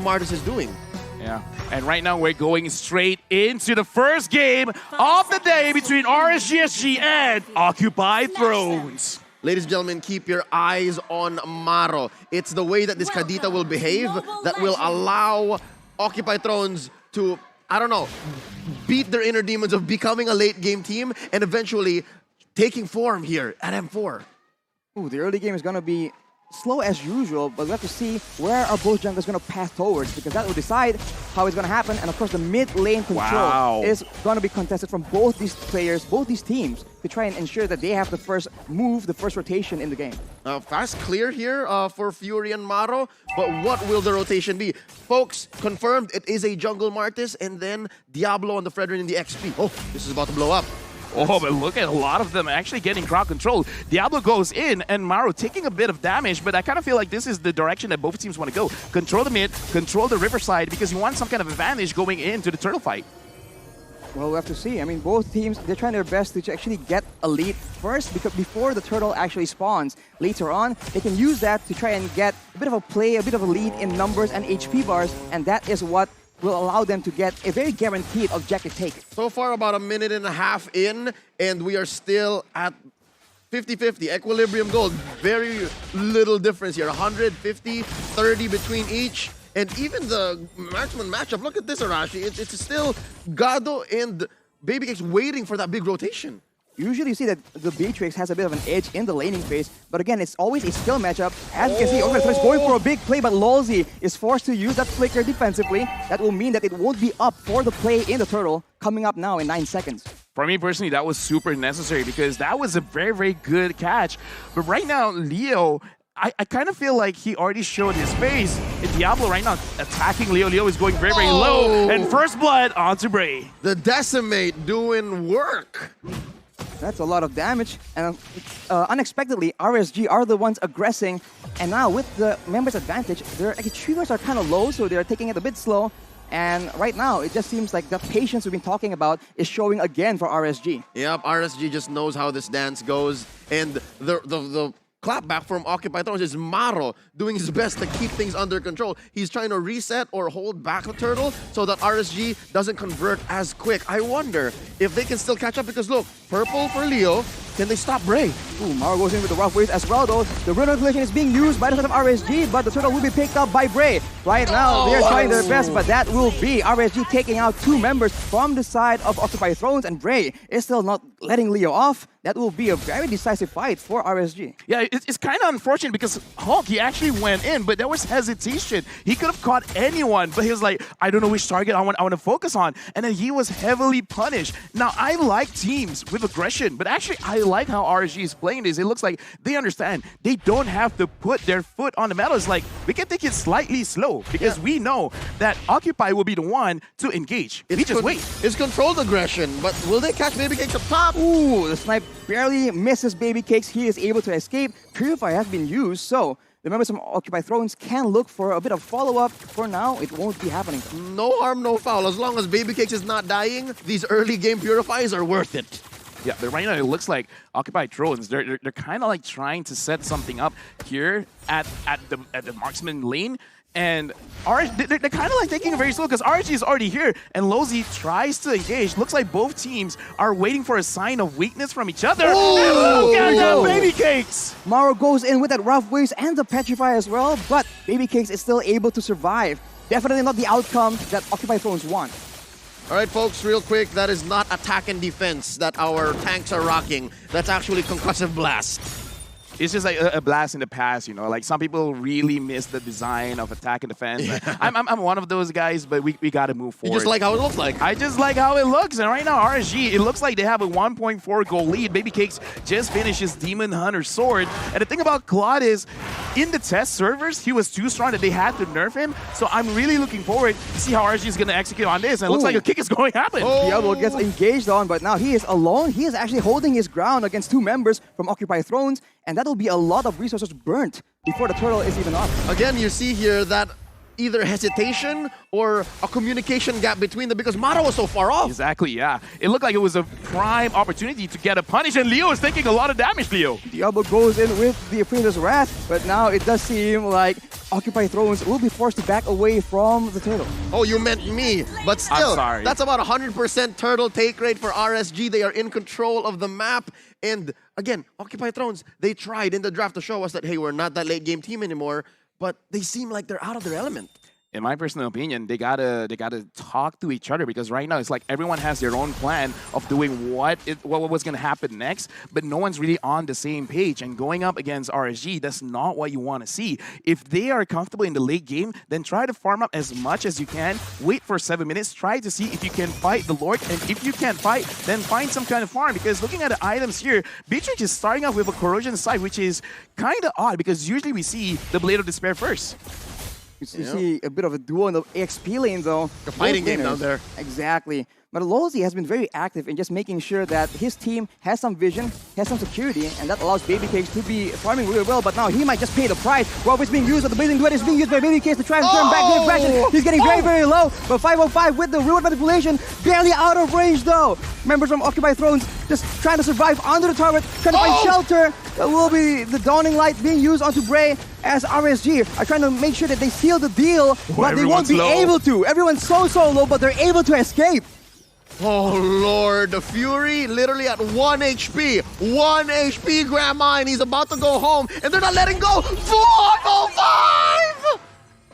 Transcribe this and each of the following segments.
Martis is doing. Yeah, and right now we're going straight into the first game of the day between RSGSG and Occupy Thrones. Ladies and gentlemen, keep your eyes on Maro. It's the way that this Kadita will behave that will allow Occupy Thrones to, I don't know, beat their inner demons of becoming a late game team and eventually taking form here at M4. Ooh, the early game is going to be slow as usual, but we have to see where are both junglers going to pass towards, because that will decide how it's going to happen. And of course, the mid lane control is going to be contested from both these players, both these teams, to try and ensure that they have the first move, the first rotation in the game. Fast clear here for Fury and Maro, but what will the rotation be? Folks, confirmed it is a jungle Martis and then Diablo on the Fredrin in the XP. Oh, this is about to blow up. Oh, but look at a lot of them actually getting crowd control. Diablo goes in, and Maro taking a bit of damage, but I kind of feel like this is the direction that both teams want to go. Control the mid, control the riverside, because you want some kind of advantage going into the turtle fight. Well, we'll have to see. I mean, both teams, they're trying their best to actually get a lead first, because before the turtle actually spawns. Later on, they can use that to try and get a bit of a play, a bit of a lead in numbers and HP bars, and that is what will allow them to get a very guaranteed objective take. So far, about a minute and a half in, and we are still at 50-50, equilibrium gold. Very little difference here, 150, 30 between each. And even the marksman matchup, look at this, Arashi. It's still Gado and Babycakes waiting for that big rotation. Usually you see that the Beatrix has a bit of an edge in the laning phase, but again, it's always a skill matchup. As you can see, Occupy is going for a big play, but Lolzy is forced to use that flicker defensively. That will mean that it won't be up for the play in the turtle coming up now in 9 seconds. For me personally, that was super necessary because that was a very, very good catch. But right now, Leo, I kind of feel like he already showed his face. And Diablo right now attacking Leo. Leo is going very, very low. And first blood onto Bray. The Decimate doing work. That's a lot of damage, and unexpectedly, RSG are the ones aggressing, and now with the members' advantage, their triggers are kind of low, so they're taking it a bit slow, and right now, it just seems like the patience we've been talking about is showing again for RSG. Yep, RSG just knows how this dance goes, and the clapback from Occupy Thrones is Maro doing his best to keep things under control. He's trying to reset or hold back the turtle so that RSG doesn't convert as quick. I wonder if they can still catch up because look, purple for Leo. Can they stop Bray? Ooh, Maro goes in with the rough waves as well though. The Rune Collision is being used by the side of RSG, but the turtle will be picked up by Bray. Right now, they're trying their best, but that will be RSG taking out 2 members from the side of Occupy Thrones, and Bray is still not letting Leo off. That will be a very decisive fight for RSG. Yeah, it's kind of unfortunate because Hulk, he actually went in, but there was hesitation. He could have caught anyone, but he was like, I don't know which target I want to focus on. And then he was heavily punished. Now, I like teams with aggression, but actually, I like how RSG is playing this. It looks like they understand. They don't have to put their foot on the metal. It's like, we can take it slightly slow because we know that Occupy will be the one to engage. We just wait. It's controlled aggression, but will they catch Babycakes up top? Ooh, the snipe barely misses Babycakes. He is able to escape. Purify has been used, so the members from Occupy Thrones can look for a bit of follow-up. For now, it won't be happening. No harm, no foul. As long as Babycakes is not dying, these early game purifies are worth it. Yeah, but right now it looks like Occupy Thrones, they're kind of like trying to set something up here at the marksman lane. And they're kind of like taking it very slow because RSG is already here and Lolzy tries to engage. Looks like both teams are waiting for a sign of weakness from each other. Oh, look at that Babycakes! Maro goes in with that rough waves and the petrify as well, but Babycakes is still able to survive. Definitely not the outcome that Occupy Thrones want. All right, folks, real quick, that is not attack and defense that our tanks are rocking. That's actually concussive blast. It's just like a blast in the past, you know. Like some people really miss the design of attack and defense. Yeah. I'm one of those guys, but we got to move forward. You just like how it looks like. I just like how it looks. And right now, RSG, it looks like they have a 1.4 goal lead. Babycakes just finished his Demon Hunter sword. And the thing about Claude is, in the test servers, he was too strong that they had to nerf him. So I'm really looking forward to see how RSG is going to execute on this. And it looks like a kick is going to happen. Diablo gets engaged on, but now he is alone. He is actually holding his ground against 2 members from Occupy Thrones. And that'll be a lot of resources burnt before the turtle is even up. Again, you see here that either hesitation or a communication gap between them because Maro was so far off. Exactly, yeah. It looked like it was a prime opportunity to get a punish, and Leo is taking a lot of damage, Leo. Diablo goes in with the Apprentice's Wrath, but now it does seem like Occupy Thrones will be forced to back away from the turtle. Oh, you meant me. But still, I'm sorry. That's about 100% turtle take rate for RSG. They are in control of the map. And again, Occupy Thrones, they tried in the draft to show us that, hey, we're not that late game team anymore, but they seem like they're out of their element. In my personal opinion, they gotta talk to each other, because right now it's like everyone has their own plan of doing what was gonna happen next, but no one's really on the same page. And going up against RSG, that's not what you want to see. If they are comfortable in the late game, then try to farm up as much as you can. Wait for 7 minutes. Try to see if you can fight the Lord, and if you can't fight, then find some kind of farm. Because looking at the items here, Beatrix is starting off with a Corrosion Sight, which is kind of odd because usually we see the Blade of Despair first. You see a bit of a duo in the XP lane, though. A fighting game down there. Exactly. But Lolzy has been very active in just making sure that his team has some vision, has some security, and that allows Baby Cakes to be farming really well. But now he might just pay the price. What is being used, but the Blazing Duet is being used by Baby Cakes to try and turn back the aggression. He's getting very, very low. But 505 with the Reward Manipulation, barely out of range though. Members from Occupy Thrones just trying to survive under the turret, trying to find shelter. That will be the Dawning Light being used onto Bray, as RSG are trying to make sure that they seal the deal, but they won't be able to. Everyone's so low, but they're able to escape. Oh Lord, the Fury literally at 1 HP. 1 HP, Grandma, and he's about to go home, and they're not letting go. 405!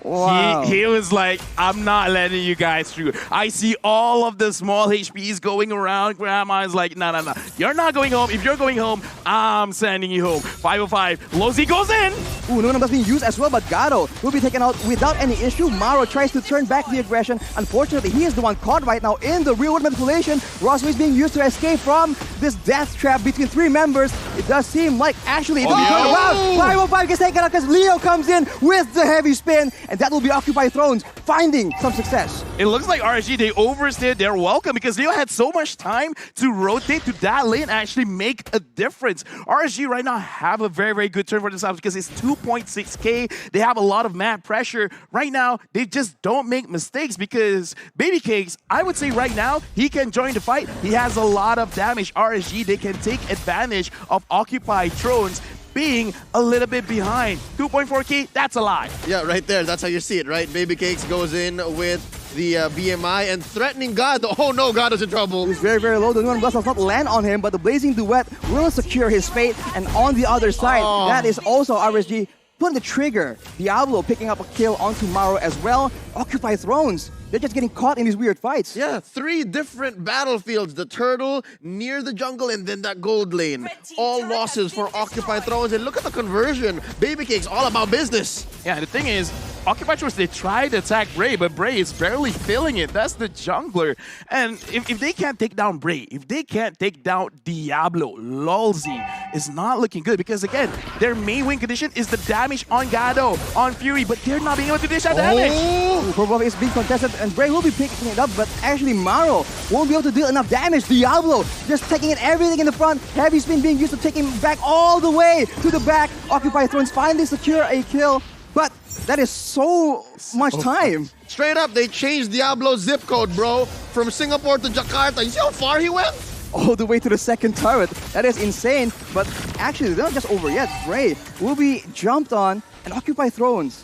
Wow. He was like, I'm not letting you guys through. I see all of the small HPs going around. Grandma is like, no. You're not going home. If you're going home, I'm sending you home. 505. Lozi goes in. Ooh, Nunam that's being used as well, but Gado will be taken out without any issue. Maro tries to turn back the aggression. Unfortunately, he is the one caught right now in the real-world manipulation. Rosway is being used to escape from this death trap between 3 members. It does seem like actually it doesn't turn around. 505 gets taken out because Leo comes in with the heavy spin, and that will be Occupy Thrones finding some success. It looks like RSG, they overstayed their welcome because Leo had so much time to rotate to that lane and actually make a difference. RSG right now have a very, very good turn for themselves because it's 2.6k. They have a lot of mad pressure. Right now, they just don't make mistakes because Baby Cakes, I would say right now, he can join the fight. He has a lot of damage. RSG, they can take advantage of Occupy Thrones being a little bit behind. 2.4k, that's a lot. Yeah, right there. That's how you see it, right? Baby Cakes goes in with the BMI and threatening God. Oh no, God is in trouble. He's very, very low. The Nuan Blast does not land on him, but the Blazing Duet will secure his fate. And on the other side, that is also RSG pulling the trigger. Diablo picking up a kill onto Maro as well. Occupy Thrones. They're just getting caught in these weird fights. Yeah, 3 different battlefields. The turtle, near the jungle, and then that gold lane. All losses for Occupy Thrones. And look at the conversion. Baby Cake's all about business. Yeah, the thing is, Occupy Thrones, they tried to attack Bray, but Bray is barely feeling it. That's the jungler. And if they can't take down Bray, if they can't take down Diablo, Lolzy is not looking good because, again, their main win condition is the damage on Gado, on Fury, but they're not being able to dish that damage. Purple is being contested, and Bray will be picking it up, but actually Maro won't be able to deal enough damage. Diablo just taking in everything in the front. Heavy spin being used to take him back all the way to the back. Occupy Thrones finally secure a kill, but that is so much time. Straight up, they changed Diablo's zip code, bro. From Singapore to Jakarta. You see how far he went? All the way to the second turret. That is insane, but actually they're not just over yet. Bray will be jumped on, and Occupy Thrones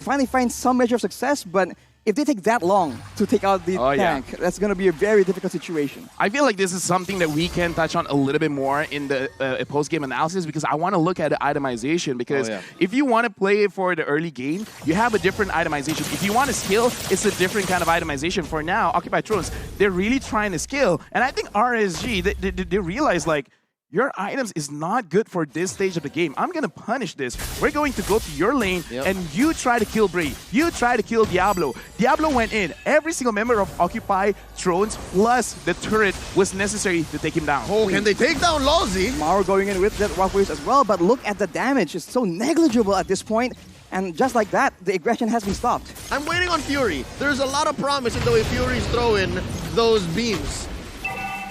finally find some measure of success, but if they take that long to take out the tank, that's going to be a very difficult situation. I feel like this is something that we can touch on a little bit more in the post-game analysis because I want to look at the itemization because if you want to play for the early game, you have a different itemization. If you want to skill, it's a different kind of itemization. For now, Occupy Thrones, they're really trying to skill. And I think RSG, they realize like, your items is not good for this stage of the game. I'm going to punish this. We're going to go to your lane, and you try to kill Bray. You try to kill Diablo. Diablo went in. Every single member of Occupy Thrones plus the turret was necessary to take him down. Oh, can they take down Lolzy? Maro going in with that Rock Waves as well, but look at the damage. It's so negligible at this point. And just like that, the aggression has been stopped. I'm waiting on Fury. There's a lot of promise in the way Fury's throwing those beams.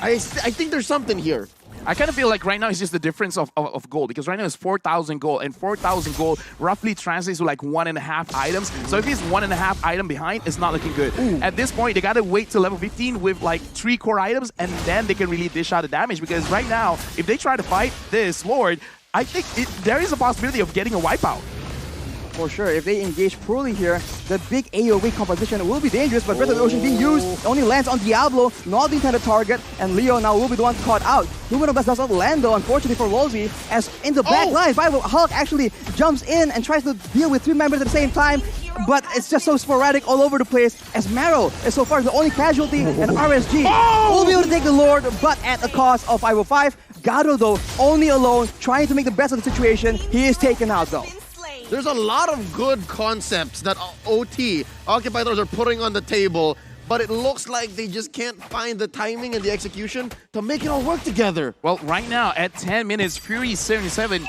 I think there's something here. I kind of feel like right now it's just the difference of gold, because right now it's 4,000 gold, and 4,000 gold roughly translates to like 1.5 items. So if he's 1.5 item behind, it's not looking good. At this point, they gotta wait till level 15 with like 3 core items, and then they can really dish out the damage, because right now, if they try to fight this Lord, I think there is a possibility of getting a wipeout. For sure, if they engage poorly here, the big AoE composition will be dangerous, but Breath of the Ocean being used, it only lands on Diablo, not the intended target, and Leo now will be the one caught out. Human of Blast does not land though, unfortunately for Wolsey, as in the back line, Hulk actually jumps in and tries to deal with 3 members at the same time, but it's just so sporadic all over the place, as Marrow is so far the only casualty, and RSG will be able to take the Lord, but at the cost of 505. Gado though, only alone, trying to make the best of the situation. He is taken out though. There's a lot of good concepts that OT, Occupy Thrones, are putting on the table, but it looks like they just can't find the timing and the execution to make it all work together. Well, right now, at 10 minutes, Fury77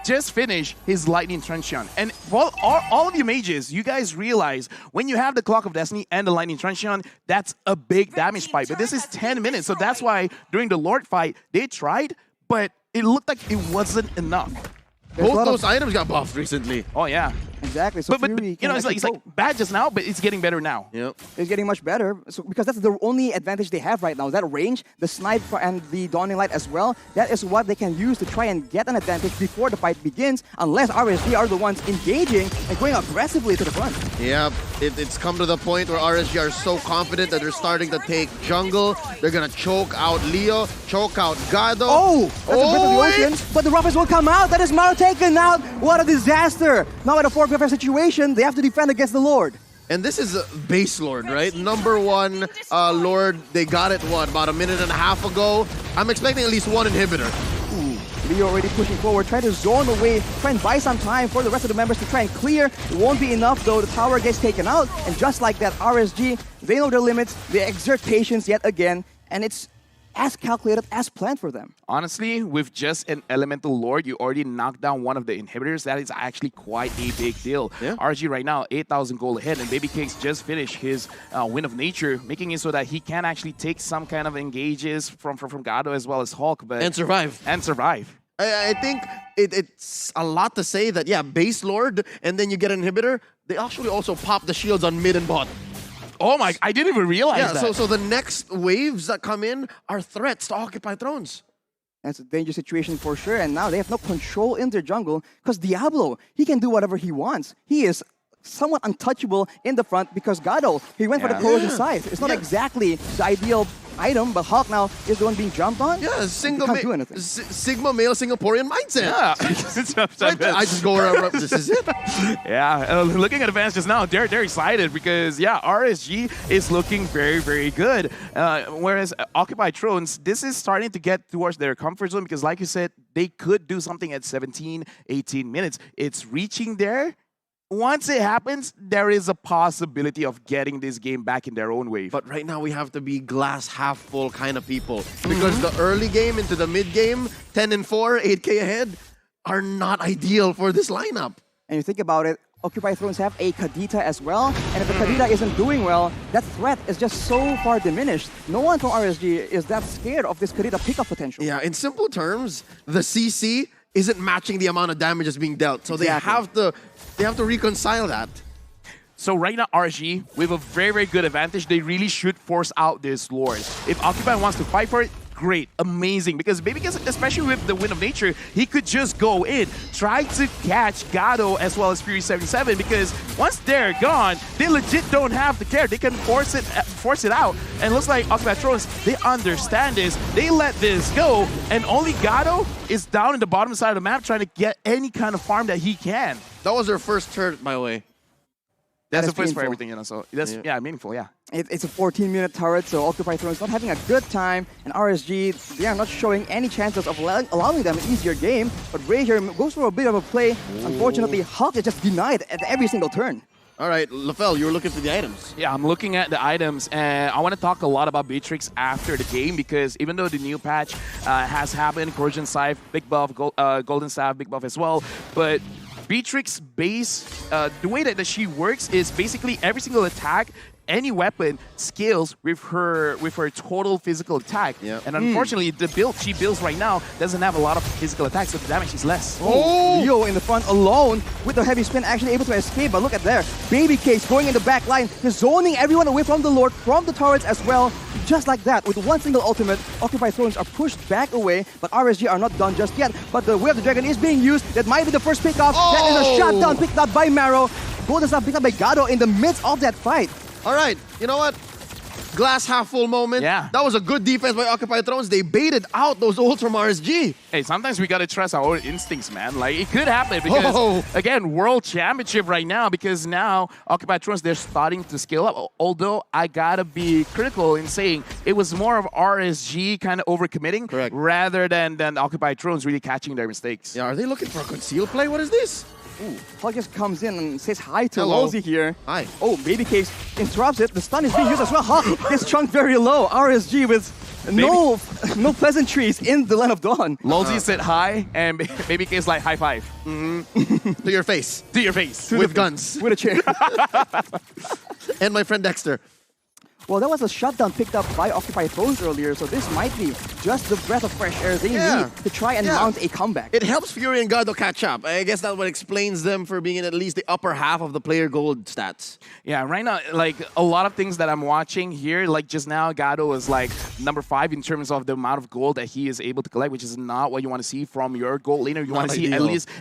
just finished his Lightning Truncheon. And for all of you mages, you guys realize when you have the Clock of Destiny and the Lightning Truncheon, that's a big damage spike. But this is 10 minutes, so that's why during the Lord fight, they tried, but it looked like it wasn't enough. Both those items got buffed recently. Oh, yeah. Exactly. So but you know, it's like bad just now, but it's getting better now. Yep. It's getting much better, so because that's the only advantage they have right now. That range, the snipe and the Dawning Light as well, that is what they can use to try and get an advantage before the fight begins, unless RSG are the ones engaging and going aggressively to the front. Yeah, it's come to the point where RSG are so confident that they're starting to take jungle. They're gonna choke out Leo, choke out Gado. Oh, that's a Breath of the Ocean, but the roughest will come out. That is Maro taken out. What a disaster. Now at a 4v5 situation, they have to defend against the Lord. And this is base Lord, right? Number 1 Lord, they got it, what, about a minute and a half ago? I'm expecting at least 1 inhibitor. Leo already pushing forward, trying to zone away, try and buy some time for the rest of the members to try and clear. It won't be enough though, the tower gets taken out, and just like that, RSG, they know their limits, they exert patience yet again, and it's as calculated, as planned for them. Honestly, with just an Elemental Lord, you already knocked down one of the inhibitors. That is actually quite a big deal. Yeah. RG right now, 8,000 gold ahead, and Baby Cakes just finished his Wind of Nature, making it so that he can actually take some kind of engages from Gado as well as Hulk. And survive. I think it's a lot to say that, yeah, base Lord, and then you get an inhibitor. They actually also pop the shields on mid and bot. Oh my, I didn't even realize that. So the next waves that come in are threats to Occupy Thrones. That's a dangerous situation for sure, and now they have no control in their jungle, because Diablo, he can do whatever he wants. He is somewhat untouchable in the front because Gado, he went for the corrosion scythe. It's not exactly the ideal item, but Hulk now is the one being jumped on. Yeah, can't do anything. Sigma male Singaporean mindset. Yeah. I just go around, this is it. Yeah, looking at advances now, they're excited because, yeah, RSG is looking very, very good. Whereas Occupy Thrones, this is starting to get towards their comfort zone because, like you said, they could do something at 17, 18 minutes. It's reaching there. Once it happens, there is a possibility of getting this game back in their own wave. But right now we have to be glass half full kind of people. Because the early game into the mid game, 10 and 4, 8k ahead, are not ideal for this lineup. And you think about it, Occupy Thrones have a Kadita as well, and if the Kadita isn't doing well, that threat is just so far diminished. No one from RSG is that scared of this Kadita pickup potential. Yeah, in simple terms, the CC isn't matching the amount of damage that's being dealt. So they have to reconcile that. So right now, RG, with a very, very good advantage, they really should force out this Lord. If Occupy wants to fight for it, great, amazing. Because especially with the Wind of Nature, he could just go in, try to catch Gado as well as Fury77, because once they're gone, they legit don't have to care. They can force it out. And it looks like Occupy Thrones, they understand this. They let this go, and only Gado is down in the bottom side of the map trying to get any kind of farm that he can. That was their first turret, by the way. That's the first for everything, you know, so that's, yeah, meaningful, yeah. It's a 14-minute turret, so Occupy Thrones not having a good time, and RSG, they are not showing any chances of allowing them an easier game, but Ray here goes for a bit of a play. Unfortunately, Hulk is just denied at every single turn. All right, Lafel, you were looking for the items. Yeah, I'm looking at the items, and I want to talk a lot about Beatrix after the game, because even though the new patch has happened, Corrosion Scythe, big buff, Golden Staff, big buff as well, but Beatrix base, the way that she works is basically every single attack, any weapon scales with her total physical attack. Yep. And unfortunately, the build she builds right now doesn't have a lot of physical attacks, so the damage is less. Oh! Leo in the front alone with the heavy spin, actually able to escape. But look at there, Baby Case going in the back line, just zoning everyone away from the Lord, from the turrets as well. Just like that, with one single ultimate, Occupy Thrones are pushed back away, but RSG are not done just yet. But the Way of the Dragon is being used. That might be the first pickoff. That is a shutdown picked up by Marrow. Golden Staff picked up by Gado in the midst of that fight. All right, you know what? Glass half full moment. Yeah. That was a good defense by Occupy Thrones. They baited out those ults from RSG. Hey, sometimes we gotta trust our own instincts, man. Like, it could happen because, again, World Championship right now, because now Occupy Thrones, they're starting to scale up. Although, I gotta be critical in saying it was more of RSG kind of overcommitting. Correct. Rather than Occupy Thrones really catching their mistakes. Yeah, are they looking for a conceal play? What is this? Ooh, Hawk just comes in and says hi to Hello. Lolzy here. Hi. Oh, Baby Case interrupts it. The stun is being used as well. Hawk gets chunked very low. RSG with no pleasantries in the Land of Dawn. Lolzy said hi, and Baby K's like, high five. To your face. To your face. With guns. With a chair. And my friend Dexter. Well, that was a shutdown picked up by Occupy Thrones earlier, so this might be just the breath of fresh air they need to try and mount a comeback. It helps Fury and Gado catch up. I guess that's what explains them for being in at least the upper half of the player gold stats. Yeah, right now, like, a lot of things that I'm watching here, like just now, Gado is like number 5 in terms of the amount of gold that he is able to collect, which is not what you want to see from your gold laner. You want to see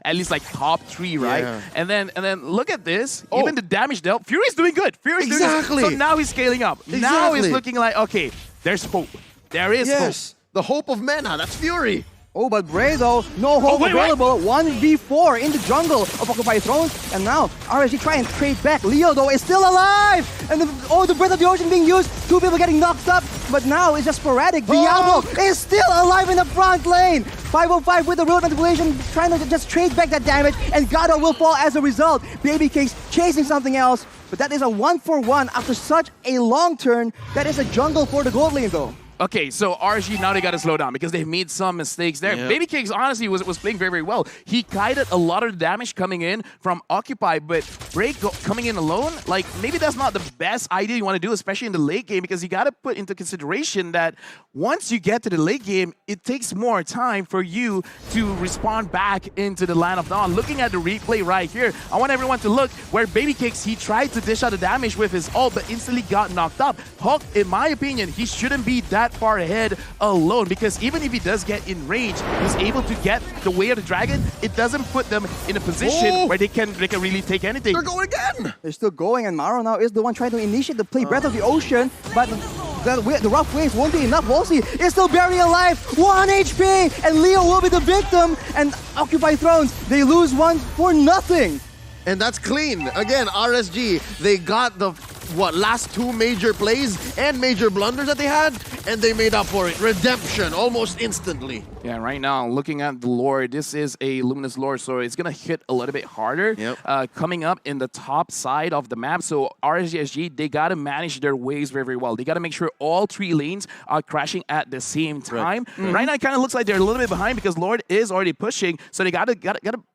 at least like top 3, right? Yeah. And then look at this. Even the damage dealt, Fury's doing good. Fury's doing good. So now he's scaling up. Now it's looking like, okay, there's hope. There is hope. The hope of Mana. That's Fury. Oh, but Bray though, no hope available. 1v4 in the jungle of Occupy Thrones. And now RSG try and trade back. Leo though is still alive. And the Breath of the Ocean being used. 2 people getting knocked up. But now it's just sporadic. Diablo is still alive in the front lane. 505 with the Road Manipulation, trying to just trade back that damage. And Gado will fall as a result. Baby Case chasing something else. But that is a 1-for-1 after such a long turn. That is a jungle for the gold lane though. Okay, so RSG, now they got to slow down because they've made some mistakes there. Yep. Baby Cakes, honestly, was playing very, very well. He kited a lot of the damage coming in from Occupy, but Break coming in alone, like, maybe that's not the best idea you want to do, especially in the late game, because you got to put into consideration that once you get to the late game, it takes more time for you to respond back into the Land of Dawn. Looking at the replay right here, I want everyone to look where Baby Cakes, he tried to dish out the damage with his ult, but instantly got knocked up. Hulk, in my opinion, he shouldn't be that far ahead alone, because even if he does get in range, he's able to get the Way of the Dragon. It doesn't put them in a position where they can really take anything. They're going again. They're still going, and Maro now is the one trying to initiate the play. Breath of the Ocean, but the rough waves won't be enough. Wolsey is still very alive. 1 HP, and Leo will be the victim. And Occupy Thrones, they lose 1 for nothing. And that's clean. Again, RSG, they got the last 2 major plays and major blunders that they had, and they made up for it. Redemption almost instantly. Yeah, right now, looking at the lore, this is a Luminous lore, so it's going to hit a little bit harder. Yep. Coming up in the top side of the map, so RSG, they got to manage their waves very, very well. They got to make sure all 3 lanes are crashing at the same time. Right now, it kind of looks like they're a little bit behind because Lord is already pushing, so they got to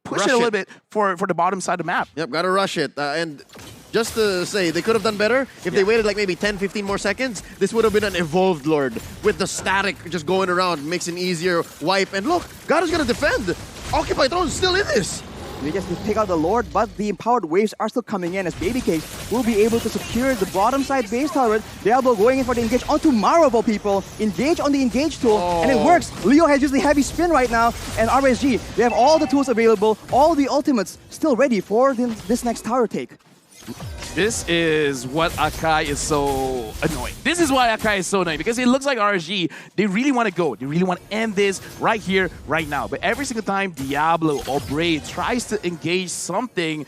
push it a little bit for the bottom side of the map. Yep, got to rush it. And just to say, they could have done better if they waited like maybe 10, 15 more seconds. This would have been an evolved Lord with the static just going around, makes an easier wipe. And look, Gado's gonna defend. Occupy Throne's still in this. They just take out the Lord, but the empowered waves are still coming in as Baby Cake will be able to secure the bottom side base turret. Diablo going in for the engage onto Maro of all people. Engage on the engage tool, and it works. Leo has used the heavy spin right now, and RSG, they have all the tools available, all the ultimates still ready for this next tower take. This is what Akai is so annoying. This is why Akai is so annoying, because it looks like RSG, they really want to go. They really want to end this right here, right now. But every single time Diablo or Bray tries to engage something,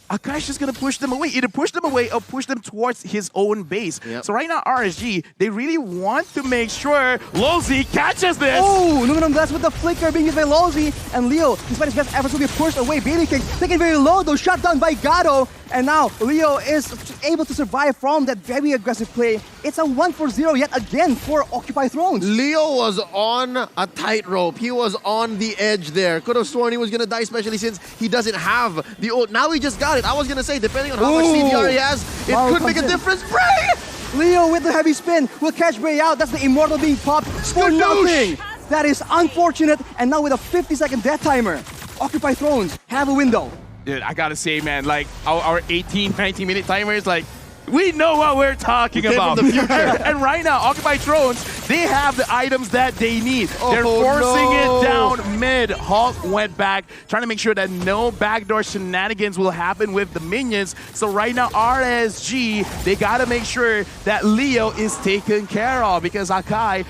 Akai's just going to push them away. Either push them away or push them towards his own base. Yep. So right now, RSG, they really want to make sure Lolzy catches this. Oh, Aluminum Glass with the flicker being used by Lolzy. And Leo, despite his best efforts, will be pushed away. Baby King taken very low, though, shut down by Gado. And now Leo is able to survive from that very aggressive play. It's a 1-for-0 yet again for Occupy Thrones. Leo was on a tightrope. He was on the edge there. Could have sworn he was going to die, especially since he doesn't have the ult. Now he just got it. I was going to say, depending on how much CDR he has, it could make a difference. Bray! Leo with the heavy spin will catch Bray out. That's the Immortal being popped for nothing. That is unfortunate. And now with a 50-second death timer, Occupy Thrones have a window. Dude, I gotta say, man, like our 18, 19-minute timers, like, we know what we're talking about. From the future. And right now, Occupy Thrones, they have the items that they need. They're forcing it down mid. Hulk went back, trying to make sure that no backdoor shenanigans will happen with the minions. So right now, RSG, they gotta make sure that Leo is taken care of because Akai,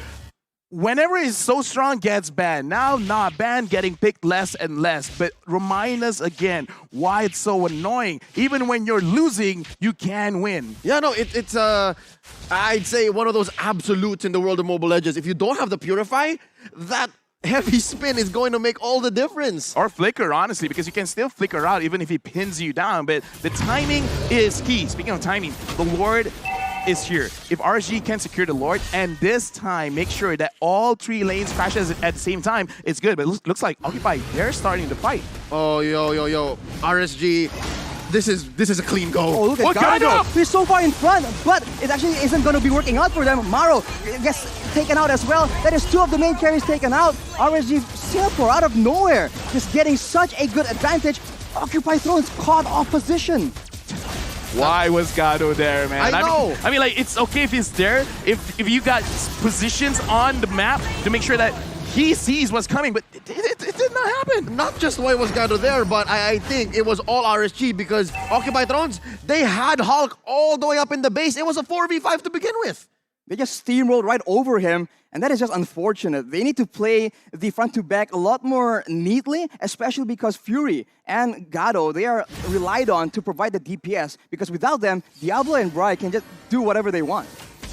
whenever he's so strong, gets banned. Now, not banned, getting picked less and less. But remind us again why it's so annoying. Even when you're losing, you can win. Yeah, no, it's I'd say one of those absolutes in the world of Mobile Legends. If you don't have the Purify, that heavy spin is going to make all the difference. Or flicker, honestly, because you can still flicker out even if he pins you down. But the timing is key. Speaking of timing, the Lord is here. If RSG can secure the Lord, and this time make sure that all 3 lanes crashes at the same time, it's good. But it looks like Occupy, they're starting to fight. Oh, yo. RSG, this is a clean go. Oh, look at Gado. He's so far in front, but it actually isn't going to be working out for them. Maro gets taken out as well. That is 2 of the main carries taken out. RSG Singapore out of nowhere, just getting such a good advantage. Occupy Thrones caught off position. Why was Gado there, man? I know. I mean, like, it's okay if he's there, if you got positions on the map to make sure that he sees what's coming, but it did not happen. Not just why was Gado there, but I think it was all RSG because Occupy Thrones, they had Hulk all the way up in the base. It was a 4v5 to begin with. They just steamrolled right over him, and that is just unfortunate. They need to play the front to back a lot more neatly, especially because Fury and Gado, they are relied on to provide the DPS, because without them, Diablo and Bri can just do whatever they want.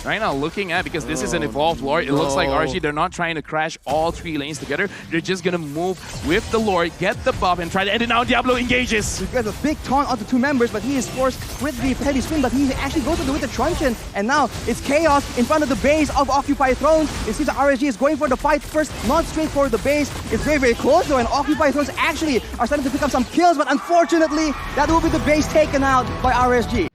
Right now, looking at, because this is an evolved Lord, it looks like RSG, they're not trying to crash all 3 lanes together. They're just going to move with the Lord, get the buff, and try to end it now. Diablo engages. He gets a big taunt onto 2 members, but he is forced with the heavy spin, but he actually goes with the truncheon, and now it's chaos in front of the base of Occupy Thrones. It seems that RSG is going for the fight first, not straight for the base. It's very, very close though, and Occupy Thrones actually are starting to pick up some kills, but unfortunately, that will be the base taken out by RSG.